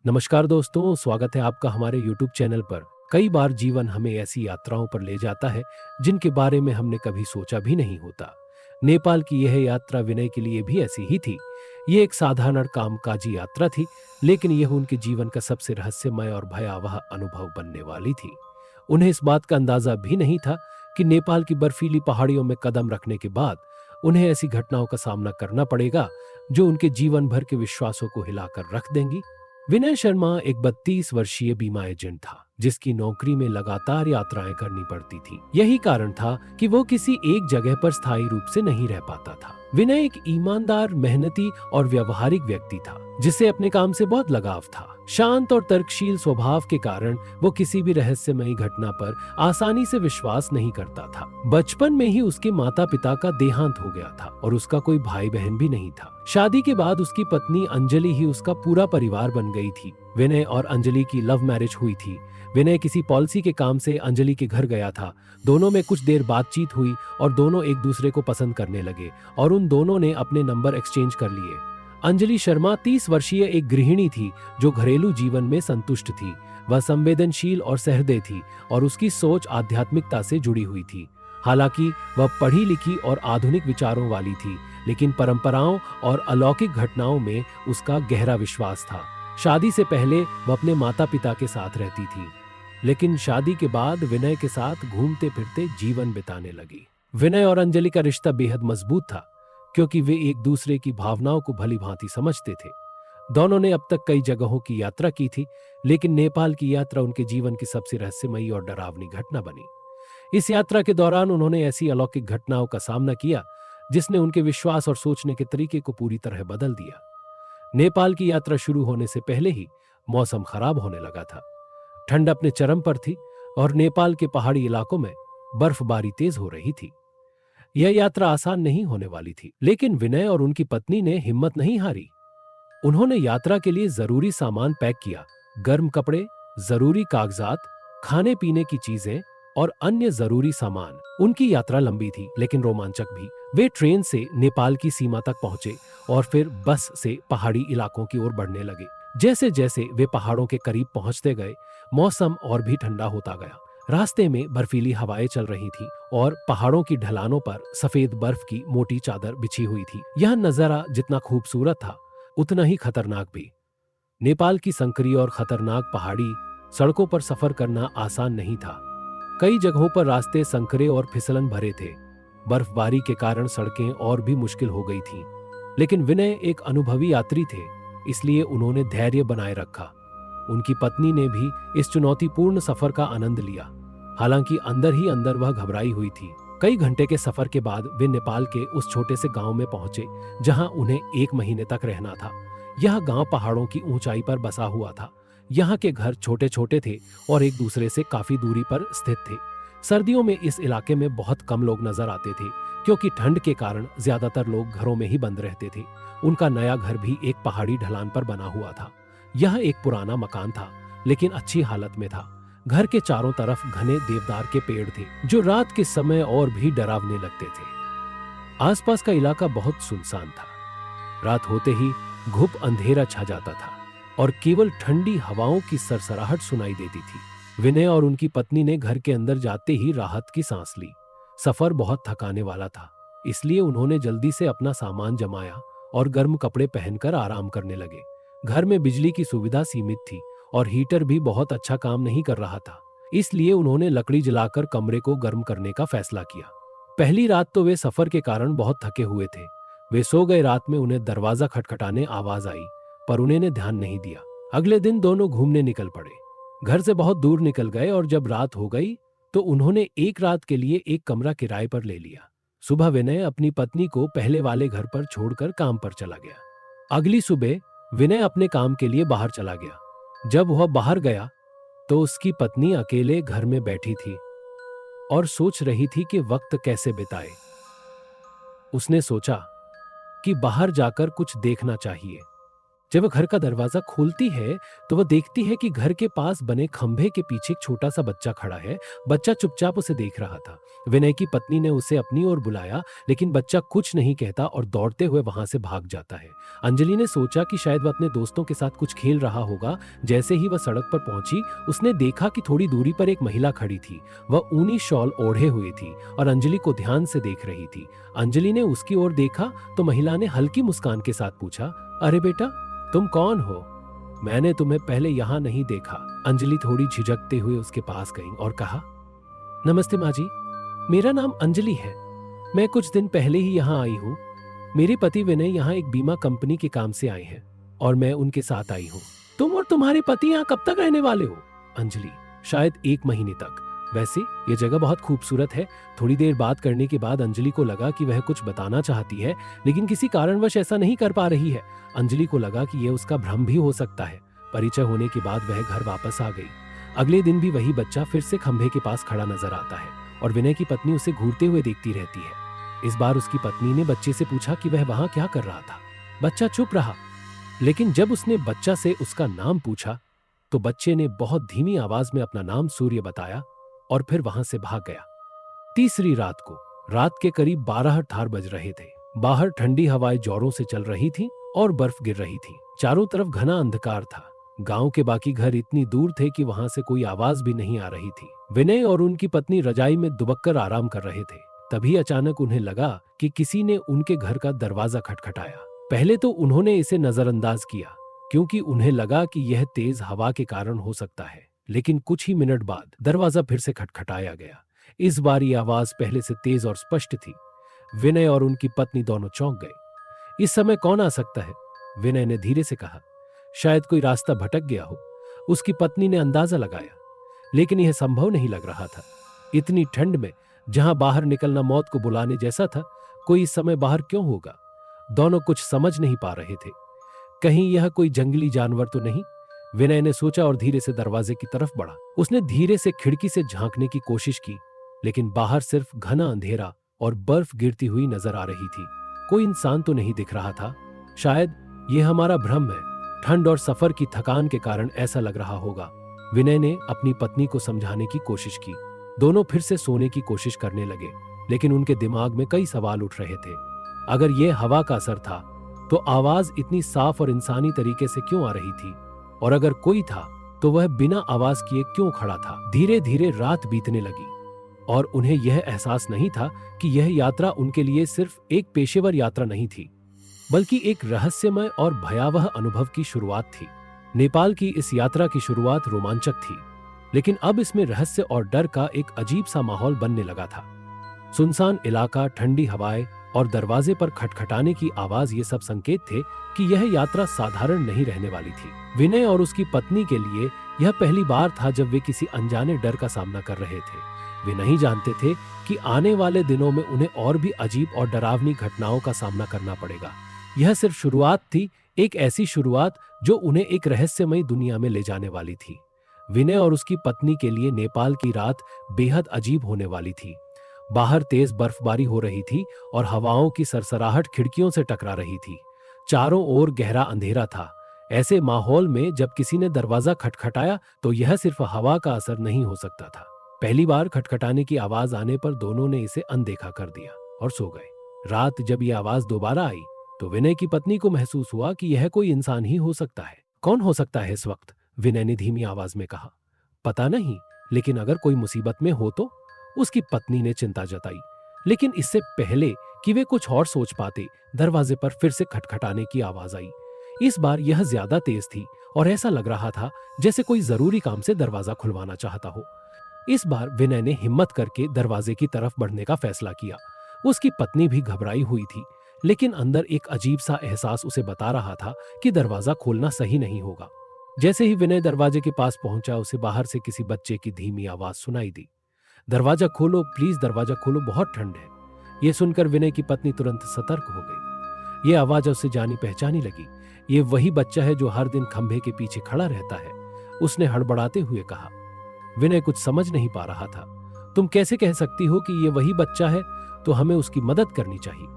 नमस्कार दोस्तों, स्वागत है आपका हमारे YouTube चैनल पर। कई बार जीवन हमें ऐसी यात्राओं पर ले जाता है जिनके बारे में हमने कभी सोचा भी नहीं होता। नेपाल की यह यात्रा विनय के लिए भी ऐसी ही थी। ये एक साधारण कामकाजी यात्रा थी, लेकिन यह उनके जीवन का सबसे रहस्यमय और भयावह अनुभव बनने वाली थी। उन्हें इस बात का अंदाजा भी नहीं था कि नेपाल की बर्फीली पहाड़ियों में कदम रखने के बाद उन्हें ऐसी घटनाओं का सामना करना पड़ेगा जो उनके जीवन भर के विश्वासों को हिलाकर रख देंगी। विनय शर्मा एक 32 वर्षीय बीमा एजेंट था जिसकी नौकरी में लगातार यात्राएं करनी पड़ती थी। यही कारण था कि वो किसी एक जगह पर स्थायी रूप से नहीं रह पाता था। विनय एक ईमानदार, मेहनती और व्यवहारिक व्यक्ति था जिसे अपने काम से बहुत लगाव था। शांत और तर्कशील स्वभाव के कारण वो किसी भी रहस्यमयी घटना पर आसानी से विश्वास नहीं करता था। बचपन में ही उसके माता पिता का देहांत हो गया था और उसका कोई भाई बहन भी नहीं था। शादी के बाद उसकी पत्नी अंजलि ही उसका पूरा परिवार बन गई थी। विनय और अंजलि की लव मैरिज हुई थी। विनय किसी पॉलिसी के काम से अंजलि के घर गया था। दोनों में कुछ देर बातचीत हुई और दोनों एक दूसरे को पसंद करने लगे और उन दोनों ने अपने नंबर एक्सचेंज कर लिए। अंजलि शर्मा 30 वर्षीय एक गृहिणी थी जो घरेलू जीवन में संतुष्ट थी। वह संवेदनशील और सहृदय थी और उसकी सोच आध्यात्मिकता से जुड़ी हुई थी। हालांकि वह पढ़ी लिखी और आधुनिक विचारों वाली थी, लेकिन परंपराओं और अलौकिक घटनाओं में उसका गहरा विश्वास था। शादी से पहले वह अपने माता पिता के साथ रहती थी, लेकिन शादी के बाद विनय के साथ घूमते फिरते जीवन बिताने लगी। विनय और अंजलि का रिश्ता बेहद मजबूत था क्योंकि वे एक दूसरे की भावनाओं को भली भांति समझते थे। दोनों ने अब तक कई जगहों की यात्रा की थी, लेकिन नेपाल की यात्रा उनके जीवन की सबसे रहस्यमयी और डरावनी घटना बनी। इस यात्रा के दौरान उन्होंने ऐसी अलौकिक घटनाओं का सामना किया जिसने उनके विश्वास और सोचने के तरीके को पूरी तरह बदल दिया। नेपाल की यात्रा शुरू होने से पहले ही मौसम खराब होने लगा था। ठंड अपने चरम पर थी और नेपाल के पहाड़ी इलाकों में बर्फबारी तेज हो रही थी। यह यात्रा आसान नहीं होने वाली थी, लेकिन विनय और उनकी पत्नी ने हिम्मत नहीं हारी। उन्होंने यात्रा के लिए जरूरी सामान पैक किया। गर्म कपड़े, जरूरी कागजात, खाने पीने की चीजें और अन्य जरूरी सामान। उनकी यात्रा लंबी थी लेकिन रोमांचक भी। वे ट्रेन से नेपाल की सीमा तक पहुंचे और फिर बस से पहाड़ी इलाकों की ओर बढ़ने लगे। जैसे जैसे वे पहाड़ों के करीब पहुंचते गए, मौसम और भी ठंडा होता गया। रास्ते में बर्फीली हवाएं चल रही थी और पहाड़ों की ढलानों पर सफेद बर्फ की मोटी चादर बिछी हुई थी। यह नजारा जितना खूबसूरत था उतना ही खतरनाक भी। नेपाल की संकरी और खतरनाक पहाड़ी सड़कों पर सफर करना आसान नहीं था। कई जगहों पर रास्ते संकरे और फिसलन भरे थे। बर्फबारी के कारण सड़कें और भी मुश्किल हो गई थीं। लेकिन विनय एक अनुभवी यात्री थे, इसलिए उन्होंने धैर्य बनाए रखा। उनकी पत्नी ने भी इस चुनौतीपूर्ण सफर का आनंद लिया। हालांकि अंदर ही अंदर वह घबराई हुई थी। कई घंटे के सफर के बाद वे नेपाल के उस छोटे से गांव में पहुंचे जहां उन्हें 1 महीने तक रहना था। यह गांव पहाड़ों की ऊंचाई पर बसा हुआ था। यहाँ के घर छोटे छोटे थे और एक दूसरे से काफी दूरी पर स्थित थे। सर्दियों में इस इलाके में बहुत कम लोग नजर आते थे क्योंकि ठंड के कारण ज्यादातर लोग घरों में ही बंद रहते थे। उनका नया घर भी एक पहाड़ी ढलान पर बना हुआ था। यह एक पुराना मकान था, लेकिन अच्छी हालत में था। घर के चारों तरफ घने देवदार के पेड़ थे जो रात के समय और भी डरावने लगते थे। आसपास का इलाका बहुत सुनसान था। रात होते ही घुप अंधेरा छा जाता था और केवल ठंडी हवाओं की सरसराहट सुनाई देती थी। विनय और उनकी पत्नी ने घर के अंदर जाते ही राहत की सांस ली। सफर बहुत थकाने वाला था, इसलिए उन्होंने जल्दी से अपना सामान जमाया और गर्म कपड़े पहनकर आराम करने लगे। घर में बिजली की सुविधा सीमित थी और हीटर भी बहुत अच्छा काम नहीं कर रहा था, इसलिए उन्होंने लकड़ी जलाकर कमरे को गर्म करने का फैसला किया। पहली रात तो वे सफर के कारण बहुत थके हुए थे। वे सो गए। रात में उन्हें दरवाजा खटखटाने आवाज आई, पर उन्हें ध्यान नहीं दिया। अगले दिन दोनों घूमने निकल पड़े। घर से बहुत दूर निकल गए और जब रात हो गई तो उन्होंने एक रात के लिए एक कमरा किराए पर ले लिया। सुबह विनय अपनी पत्नी को पहले वाले घर पर छोड़कर काम पर चला गया। अगली सुबह विनय अपने काम के लिए बाहर चला गया। जब वह बाहर गया तो उसकी पत्नी अकेले घर में बैठी थी और सोच रही थी कि वक्त कैसे बिताए। उसने सोचा कि बाहर जाकर कुछ देखना चाहिए। जब वह घर का दरवाजा खोलती है तो वह देखती है कि घर के पास बने खंभे के पीछे एक छोटा सा बच्चा खड़ा है। बच्चा चुपचाप उसे देख रहा था। विनय की पत्नी ने उसे अपनी ओर बुलाया, लेकिन बच्चा कुछ नहीं कहता और दौड़ते हुए वहां से भाग जाता है। अंजलि ने सोचा कि शायद वह अपने दोस्तों के साथ कुछ खेल रहा होगा। जैसे ही वह सड़क पर पहुंची, उसने देखा कि थोड़ी दूरी पर एक महिला खड़ी थी। वह ऊनी शॉल ओढ़े हुई थी और अंजलि को ध्यान से देख रही थी। अंजलि ने उसकी ओर देखा तो महिला ने हल्की मुस्कान के साथ पूछा, अरे बेटा, तुम कौन हो? मैंने तुम्हें पहले यहाँ नहीं देखा। अंजलि थोड़ी झिझकते हुए उसके पास गई और कहा, नमस्ते माँ जी, मेरा नाम अंजलि है। मैं कुछ दिन पहले ही यहाँ आई हूँ। मेरे पति विनय यहाँ एक बीमा कंपनी के काम से आए हैं और मैं उनके साथ आई हूँ। तुम और तुम्हारे पति यहाँ कब तक रहने वाले हो? अंजलि, शायद 1 महीने तक। वैसे ये जगह बहुत खूबसूरत है। थोड़ी देर बात करने के बाद अंजलि को लगा कि वह कुछ बताना चाहती है, लेकिन किसी कारणवश ऐसा नहीं कर पा रही है। अंजलि को लगा कि यह उसका भ्रम भी हो सकता है। परिचय होने के बाद वह घर वापस आ गई। अगले दिन भी वही बच्चा फिर से खंभे के पास खड़ा नजर आता है और विनय की पत्नी उसे घूरते हुए देखती रहती है। इस बार उसकी पत्नी ने बच्चे से पूछा कि वह वहां क्या कर रहा था। बच्चा चुप रहा, लेकिन जब उसने बच्चा से उसका नाम पूछा तो बच्चे ने बहुत धीमी आवाज में अपना नाम सूर्य बताया और फिर वहां से भाग गया। तीसरी रात को रात के करीब 12 बज रहे थे। बाहर ठंडी हवाएं जोरों से चल रही थी और बर्फ गिर रही थी। चारों तरफ घना अंधकार था। गांव के बाकी घर इतनी दूर थे कि वहां से कोई आवाज भी नहीं आ रही थी। विनय और उनकी पत्नी रजाई में दुबककर आराम कर रहे थे। तभी अचानक उन्हें लगा कि किसी ने उनके घर का दरवाजा खटखटाया। पहले तो उन्होंने इसे नजरअंदाज किया, क्योंकि उन्हें लगा कि यह तेज हवा के कारण हो सकता है। लेकिन कुछ ही मिनट बाद दरवाजा फिर से खटखटाया गया। इस बार ये आवाज पहले से तेज और स्पष्ट थी। विनय और उनकी पत्नी दोनों चौंक गए। इस समय कौन आ सकता है? विनय ने धीरे से कहा। शायद कोई रास्ता भटक गया हो। उसकी पत्नी ने अंदाजा लगाया, लेकिन यह संभव नहीं लग रहा था। इतनी ठंड में जहां बाहर निकलना मौत को बुलाने जैसा था, कोई इस समय बाहर क्यों होगा? दोनों कुछ समझ नहीं पा रहे थे। कहीं यह कोई जंगली जानवर तो नहीं? विनय ने सोचा और धीरे से दरवाजे की तरफ बढ़ा। उसने धीरे से खिड़की से झांकने की कोशिश की, लेकिन बाहर सिर्फ घना अंधेरा और बर्फ गिरती हुई नजर आ रही थी। कोई इंसान तो नहीं दिख रहा था। शायद यह हमारा भ्रम है। ठंड और सफर की थकान के कारण ऐसा लग रहा होगा। विनय ने अपनी पत्नी को समझाने की कोशिश की। दोनों फिर से सोने की कोशिश करने लगे, लेकिन उनके दिमाग में कई सवाल उठ रहे थे। अगर यह हवा का असर था तो आवाज इतनी साफ और इंसानी तरीके से क्यों आ रही थी? और अगर कोई था तो वह बिना आवाज किए क्यों खड़ा था? धीरे धीरे रात बीतने लगी और उन्हें यह एहसास नहीं था कि यह यात्रा उनके लिए सिर्फ एक पेशेवर यात्रा नहीं थी, बल्कि एक रहस्यमय और भयावह अनुभव की शुरुआत थी। नेपाल की इस यात्रा की शुरुआत रोमांचक थी, लेकिन अब इसमें रहस्य और डर का एक अजीब सा माहौल बनने लगा था। सुनसान इलाका, ठंडी हवाएं और दरवाजे पर खटखटाने की आवाज, ये सब संकेत थे कि यह यात्रा साधारण नहीं रहने वाली थी। विनय और उसकी पत्नी के लिए यह पहली बार था जब वे किसी अनजाने डर का सामना कर रहे थे। वे नहीं जानते थे कि आने वाले दिनों में उन्हें और भी अजीब और डरावनी घटनाओं का सामना करना पड़ेगा। यह सिर्फ शुरुआत थी, एक ऐसी शुरुआत जो उन्हें एक रहस्यमय दुनिया में ले जाने वाली थी। विनय और उसकी पत्नी के लिए नेपाल की रात बेहद अजीब होने वाली थी। बाहर तेज बर्फबारी हो रही थी और हवाओं की सरसराहट खिड़कियों से टकरा रही थी। चारों ओर गहरा अंधेरा था। ऐसे माहौल में जब किसी ने दरवाजा खटखटाया तो यह सिर्फ हवा का असर नहीं हो सकता था। पहली बार खटखटाने की आवाज आने पर दोनों ने इसे अनदेखा कर दिया और सो गए। रात जब यह आवाज दोबारा आई तो विनय की पत्नी को महसूस हुआ कि यह कोई इंसान ही हो सकता है। कौन हो सकता है इस वक्त? विनय ने धीमी आवाज में कहा। पता नहीं, लेकिन अगर कोई मुसीबत में हो तो? उसकी पत्नी ने चिंता जताई। लेकिन इससे पहले कि वे कुछ और सोच पाते, दरवाजे पर फिर से खटखटाने की आवाज आई। इस बार यह ज्यादा तेज थी और ऐसा लग रहा था जैसे कोई जरूरी काम से दरवाजा खुलवाना चाहता हो। इस बार विनय ने हिम्मत करके दरवाजे की तरफ बढ़ने का फैसला किया। उसकी पत्नी भी घबराई हुई थी, लेकिन अंदर एक अजीब सा एहसास उसे बता रहा था कि दरवाजा खोलना सही नहीं होगा। जैसे ही विनय दरवाजे के पास पहुंचा, उसे बाहर से किसी बच्चे की धीमी आवाज सुनाई दी। दरवाजा खोलो प्लीज, दरवाजा खोलो, बहुत ठंड है। यह सुनकर विनय की पत्नी तुरंत सतर्क हो गई। यह आवाज उसे जानी पहचानी लगी। ये वही बच्चा है जो हर दिन खंभे के पीछे खड़ा रहता है, उसने हड़बड़ाते हुए कहा। विनय कुछ समझ नहीं पा रहा था। तुम कैसे कह सकती हो कि ये वही बच्चा है? तो हमें उसकी मदद करनी चाहिए,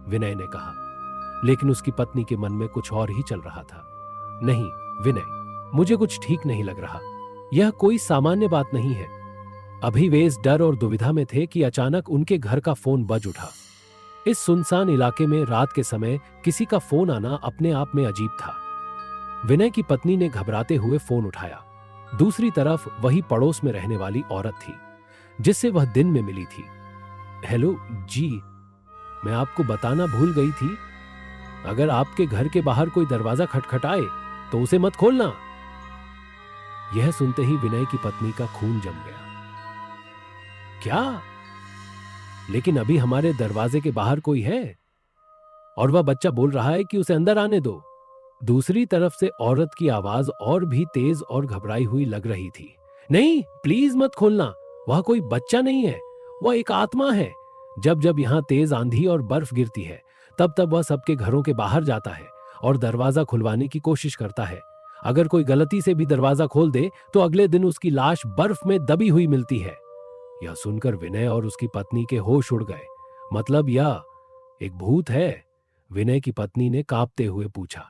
विनय ने कहा। लेकिन उसकी पत्नी के मन में कुछ और ही चल रहा था। नहीं विनय, मुझे कुछ ठीक नहीं लग रहा। यह कोई सामान्य बात नहीं है। अभी वे इस डर और दुविधा में थे कि अचानक उनके घर का फोन बज उठा। इस सुनसान इलाके में रात के समय किसी का फोन आना अपने आप में अजीब था। विनय की पत्नी ने घबराते हुए फोन उठाया। दूसरी तरफ वही पड़ोस में रहने वाली औरत थी जिससे वह दिन में मिली थी। हेलो जी, मैं आपको बताना भूल गई थी, अगर आपके घर के बाहर कोई दरवाजा खटखटाए तो उसे मत खोलना। यह सुनते ही विनय की पत्नी का खून जम गया। क्या? लेकिन अभी हमारे दरवाजे के बाहर कोई है और वह बच्चा बोल रहा है कि उसे अंदर आने दो। दूसरी तरफ से औरत की आवाज और भी तेज और घबराई हुई लग रही थी। नहीं, प्लीज मत खोलना, वह कोई बच्चा नहीं है, वह एक आत्मा है। जब जब यहाँ तेज आंधी और बर्फ गिरती है तब तब वह सबके घरों के बाहर जाता है और दरवाजा खुलवाने की कोशिश करता है। अगर कोई गलती से भी दरवाजा खोल दे तो अगले दिन उसकी लाश बर्फ में दबी हुई मिलती है। यह सुनकर विनय और उसकी पत्नी के होश उड़ गए। मतलब यह एक भूत है? विनय की पत्नी ने कांपते हुए पूछा।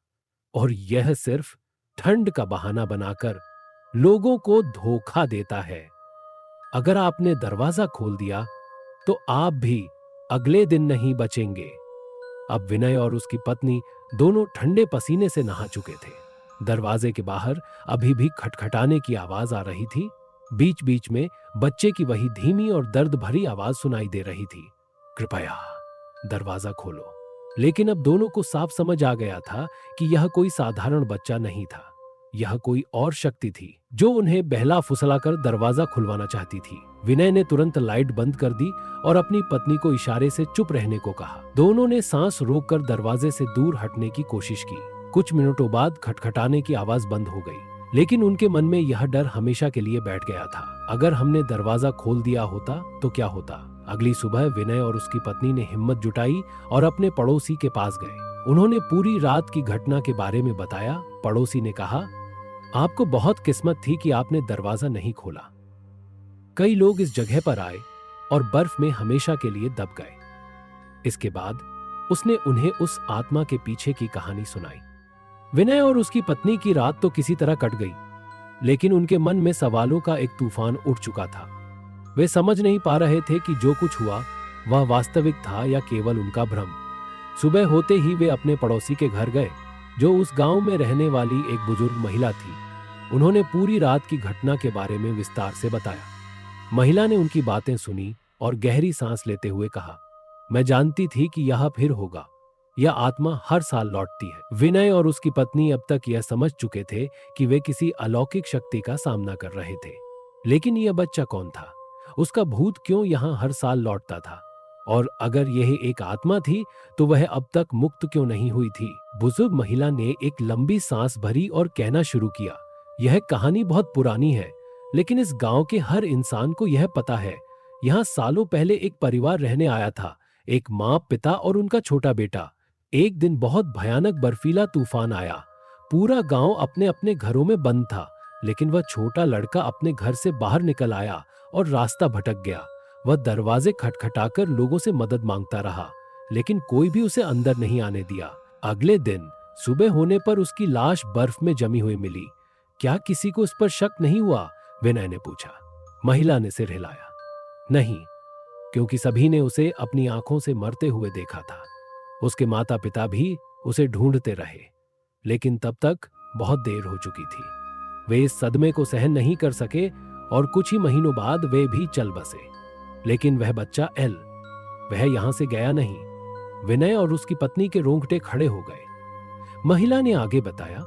और यह सिर्फ ठंड का बहाना बनाकर लोगों को धोखा देता है। अगर आपने दरवाजा खोल दिया तो आप भी अगले दिन नहीं बचेंगे। अब विनय और उसकी पत्नी दोनों ठंडे पसीने से नहा चुके थे। दरवाजे के बाहर अभी भी खटखटाने की आवाज आ रही थी। बीच बीच में बच्चे की वही धीमी और दर्द भरी आवाज सुनाई दे रही थी, कृपया दरवाजा खोलो। लेकिन अब दोनों को साफ समझ आ गया था कि यह कोई साधारण बच्चा नहीं था। यह कोई और शक्ति थी जो उन्हें बहला फुसलाकर दरवाजा खुलवाना चाहती थी। विनय ने तुरंत लाइट बंद कर दी और अपनी पत्नी को इशारे से चुप रहने को कहा। दोनों ने सांस रोककर दरवाजे से दूर हटने की कोशिश की। कुछ मिनटों बाद खटखटाने की आवाज बंद हो गई, लेकिन उनके मन में यह डर हमेशा के लिए बैठ गया था। अगर हमने दरवाजा खोल दिया होता तो क्या होता? अगली सुबह विनय और उसकी पत्नी ने हिम्मत जुटाई और अपने पड़ोसी के पास गए। उन्होंने पूरी रात की घटना के बारे में बताया। पड़ोसी ने कहा, आपको बहुत किस्मत थी कि आपने दरवाजा नहीं खोला। कई लोग इस जगह पर आए और बर्फ में हमेशा के लिए दब गए। इसके बाद उसने उन्हें उस आत्मा के पीछे की कहानी सुनाई। विनय और उसकी पत्नी की रात तो किसी तरह कट गई, लेकिन उनके मन में सवालों का एक तूफान उठ चुका था। वे समझ नहीं पा रहे थे कि जो कुछ हुआ वह वास्तविक था या केवल उनका भ्रम। सुबह होते ही वे अपने पड़ोसी के घर गए, जो उस गांव में रहने वाली एक बुजुर्ग महिला थी। उन्होंने पूरी रात की घटना के बारे में विस्तार से बताया। महिला ने उनकी बातें सुनी और गहरी सांस लेते हुए कहा, मैं जानती थी कि यह फिर होगा। यह आत्मा हर साल लौटती है। विनय और उसकी पत्नी अब तक यह समझ चुके थे कि वे किसी अलौकिक शक्ति का सामना कर रहे थे। लेकिन यह बच्चा कौन था? उसका भूत क्यों यहाँ हर साल लौटता था? और अगर यह एक आत्मा थी तो वह अब तक मुक्त क्यों नहीं हुई थी? बुजुर्ग महिला ने एक लंबी सांस भरी और कहना शुरू किया, यह कहानी बहुत पुरानी है, लेकिन इस गांव के हर इंसान को यह पता है। यहाँ सालों पहले एक परिवार रहने आया था, एक माँ, पिता और उनका छोटा बेटा। एक दिन बहुत भयानक बर्फीला तूफान आया। पूरा गांव अपने अपने घरों में बंद था, लेकिन वह छोटा लड़का अपने घर से बाहर निकल आया और रास्ता भटक गया। वह दरवाजे खटखटाकर लोगों से मदद मांगता रहा, लेकिन कोई भी उसे अंदर नहीं आने दिया। अगले दिन सुबह होने पर उसकी लाश बर्फ में जमी हुई मिली। क्या किसी को इस पर शक नहीं हुआ? विनय ने पूछा। महिला ने सिर हिलाया। नहीं, क्योंकि सभी ने उसे अपनी आंखों से मरते हुए देखा था। उसके माता पिता भी उसे ढूंढते रहे, लेकिन तब तक बहुत देर हो चुकी थी। वे इस सदमे को सहन नहीं कर सके और कुछ ही महीनों बाद वे भी चल बसे। लेकिन वह बच्चा एल, वह यहां से गया नहीं। विनय और उसकी पत्नी के रोंगटे खड़े हो गए। महिला ने आगे बताया,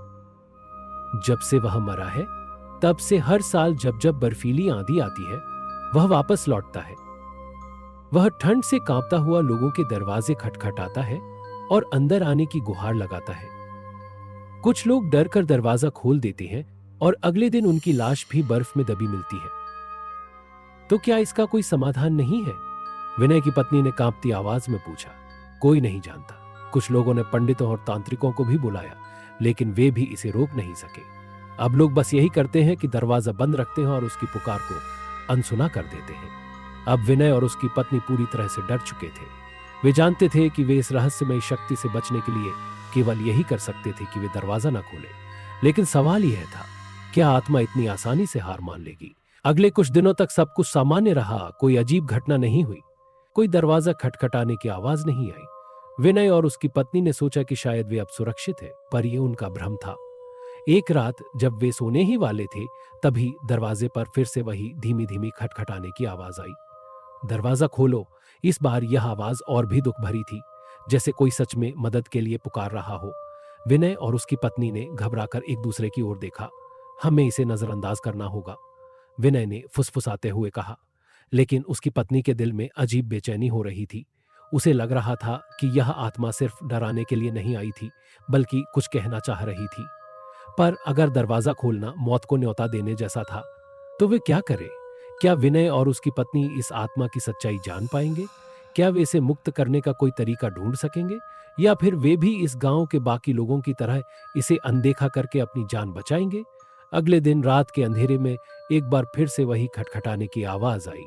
जब से वह मरा है तब से हर साल जब जब बर्फीली आंधी आती है वह वापस लौटता है। वह ठंड से कांपता हुआ लोगों के दरवाजे खटखटाता है और अंदर आने की गुहार लगाता है। कुछ लोग डर कर दरवाजा खोल देते हैं और अगले दिन उनकी लाश भी बर्फ में दबी मिलती है। तो क्या इसका कोई समाधान नहीं है? विनय की पत्नी ने कांपती आवाज में पूछा। कोई नहीं जानता। कुछ लोगों ने पंडितों और तांत्रिकों को भी बुलाया, लेकिन वे भी इसे रोक नहीं सके। अब लोग बस यही करते हैं कि दरवाजा बंद रखते हैं और उसकी पुकार को अनसुना कर देते हैं। अब विनय और उसकी पत्नी पूरी तरह से डर चुके थे। वे जानते थे कि वे इस रहस्यमयी शक्ति से बचने के लिए केवल यही कर सकते थे कि वे दरवाजा न खोले, लेकिन सवाल यह था, क्या आत्मा इतनी आसानी से हार मान लेगी? अगले कुछ दिनों तक सब कुछ सामान्य रहा। कोई अजीब घटना नहीं हुई, कोई दरवाजा खटखटाने की आवाज नहीं आई। विनय और उसकी पत्नी ने सोचा कि शायद वे अब सुरक्षित है, पर यह उनका भ्रम था। एक रात जब वे सोने ही वाले थे, तभी दरवाजे पर फिर से वही धीमी धीमी खटखटाने की आवाज आई। दरवाजा खोलो। इस बार यह आवाज और भी दुख भरी थी, जैसे कोई सच में मदद के लिए पुकार रहा हो। विनय और उसकी पत्नी ने घबराकर एक दूसरे की ओर देखा। हमें इसे नजरअंदाज करना होगा, विनय ने फुसफुसाते हुए कहा। लेकिन उसकी पत्नी के दिल में अजीब बेचैनी हो रही थी। उसे लग रहा था कि यह आत्मा सिर्फ डराने के लिए नहीं आई थी, बल्कि कुछ कहना चाह रही थी। पर अगर दरवाजा खोलना मौत को न्योता देने जैसा था, तो वे क्या करें? क्या विनय और उसकी पत्नी इस आत्मा की सच्चाई जान पाएंगे? क्या वे इसे मुक्त करने का कोई तरीका ढूंढ सकेंगे, या फिर वे भी इस गांव के बाकी लोगों की तरह इसे अनदेखा करके अपनी जान बचाएंगे? अगले दिन रात के अंधेरे में एक बार फिर से वही खटखटाने की आवाज आई,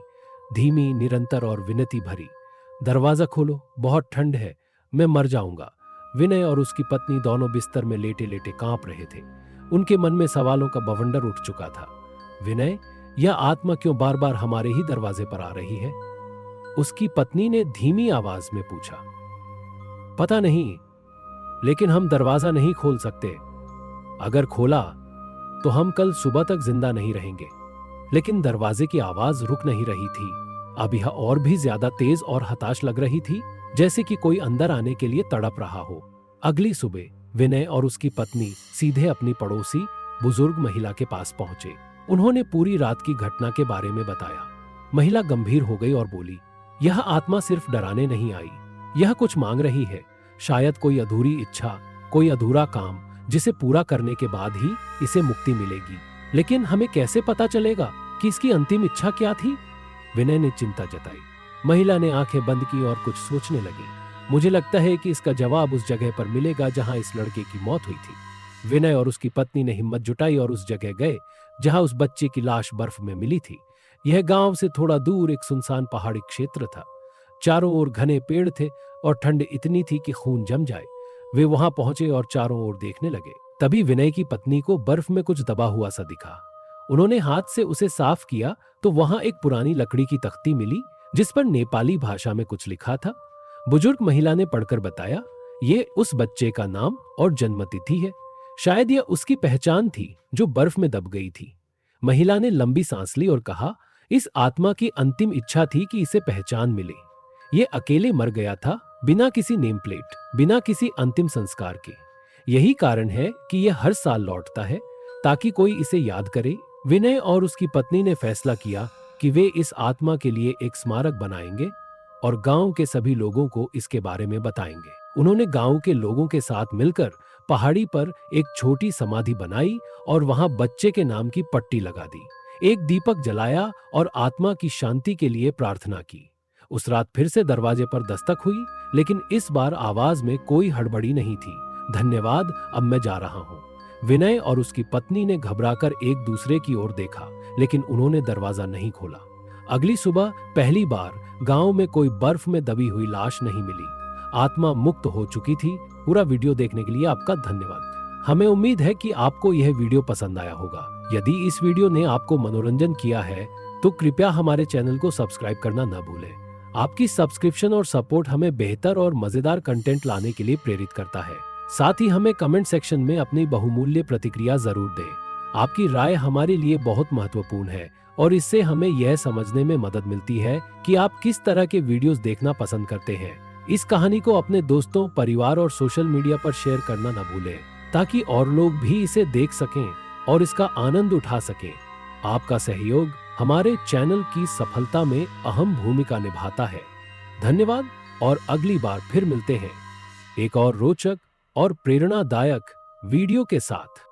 धीमी, निरंतर और विनती भरी। दरवाजा खोलो, बहुत ठंड है, मैं मर जाऊंगा। विनय और उसकी पत्नी दोनों बिस्तर में लेटे लेटे कांप रहे थे। उनके मन में सवालों का बवंडर उठ चुका था। विनय, यह आत्मा क्यों बार बार हमारे ही दरवाजे पर आ रही है? उसकी पत्नी ने धीमी आवाज में पूछा। पता नहीं, लेकिन हम दरवाजा नहीं खोल सकते। अगर खोला तो हम कल सुबह तक जिंदा नहीं रहेंगे। लेकिन दरवाजे की आवाज रुक नहीं रही थी। अब यह और भी ज्यादा तेज और हताश लग रही थी, जैसे कि कोई अंदर आने के लिए तड़प रहा हो। अगली सुबह विनय और उसकी पत्नी सीधे अपनी पड़ोसी बुजुर्ग महिला के पास पहुंचे। उन्होंने पूरी रात की घटना के बारे में बताया। महिला गंभीर हो गई और बोली, यह आत्मा सिर्फ डराने नहीं आई, यह कुछ मांग रही है। शायद कोई अधूरी इच्छा, कोई अधूरा काम, जिसे पूरा करने के बाद ही इसे मुक्ति मिलेगी। लेकिन हमें कैसे पता चलेगा कि इसकी अंतिम इच्छा क्या थी? विनय ने चिंता जताई। महिला ने आंखें बंद की और कुछ सोचने लगी। मुझे लगता है कि इसका जवाब उस जगह पर मिलेगा जहां इस लड़के की मौत हुई थी। विनय और उसकी पत्नी ने हिम्मत जुटाई और उस जगह गए जहां उस बच्चे की लाश बर्फ में मिली थी। यह गांव से थोड़ा दूर एक सुनसान पहाड़ी क्षेत्र था। चारों ओर घने पेड़ थे और ठंड इतनी थी कि खून जम जाए। वे वहां पहुंचे और चारों ओर देखने लगे। तभी विनय की पत्नी को बर्फ में कुछ दबा हुआ सा दिखा। उन्होंने हाथ से उसे साफ किया तो वहां एक पुरानी लकड़ी की तख्ती मिली, जिस पर नेपाली भाषा में कुछ लिखा था। बुजुर्ग महिला ने पढ़कर बताया, ये उस बच्चे का नाम और जन्मतिथि है। शायद यह उसकी पहचान थी जो बर्फ में दब गई थी। महिला ने लंबी सांस ली और कहा, इस आत्मा की अंतिम इच्छा थी कि इसे पहचान मिले। ये अकेले मर गया था, बिना किसी नेम प्लेट, बिना किसी अंतिम संस्कार के। यही कारण है कि यह हर साल लौटता है, ताकि कोई इसे याद करे। विनय और उसकी पत्नी ने फैसला किया कि वे इस आत्मा के लिए एक स्मारक बनाएंगे और गांव के सभी लोगों को इसके बारे में बताएंगे। उन्होंने गांव के लोगों के साथ मिलकर पहाड़ी पर एक छोटी समाधि बनाई और वहां बच्चे के नाम की पट्टी लगा दी। एक दीपक जलाया और आत्मा की शांति के लिए प्रार्थना की। उस रात फिर से दरवाजे पर दस्तक हुई, लेकिन इस बार आवाज में कोई हड़बड़ी नहीं थी। धन्यवाद, अब मैं जा रहा हूँ। विनय और उसकी पत्नी ने घबराकर एक दूसरे की ओर देखा, लेकिन उन्होंने दरवाजा नहीं खोला। अगली सुबह पहली बार गांव में कोई बर्फ में दबी हुई लाश नहीं मिली। आत्मा मुक्त हो चुकी थी। पूरा वीडियो देखने के लिए आपका धन्यवाद। हमें उम्मीद है कि आपको यह वीडियो पसंद आया होगा। यदि इस वीडियो ने आपको मनोरंजन किया है तो कृपया हमारे चैनल को सब्सक्राइब करना न भूलें। आपकी सब्सक्रिप्शन और सपोर्ट हमें बेहतर और मजेदार कंटेंट लाने के लिए प्रेरित करता है। साथ ही हमें कमेंट सेक्शन में अपनी बहुमूल्य प्रतिक्रिया जरूर दें। आपकी राय हमारे लिए बहुत महत्वपूर्ण है और इससे हमें यह समझने में मदद मिलती है कि आप किस तरह के वीडियोस देखना पसंद करते हैं। इस कहानी को अपने दोस्तों, परिवार और सोशल मीडिया पर शेयर करना न भूलें, ताकि और लोग भी इसे देख सकें और इसका आनंद उठा सकें। आपका सहयोग हमारे चैनल की सफलता में अहम भूमिका निभाता है। धन्यवाद और अगली बार फिर मिलते हैं एक और रोचक और प्रेरणादायक वीडियो के साथ।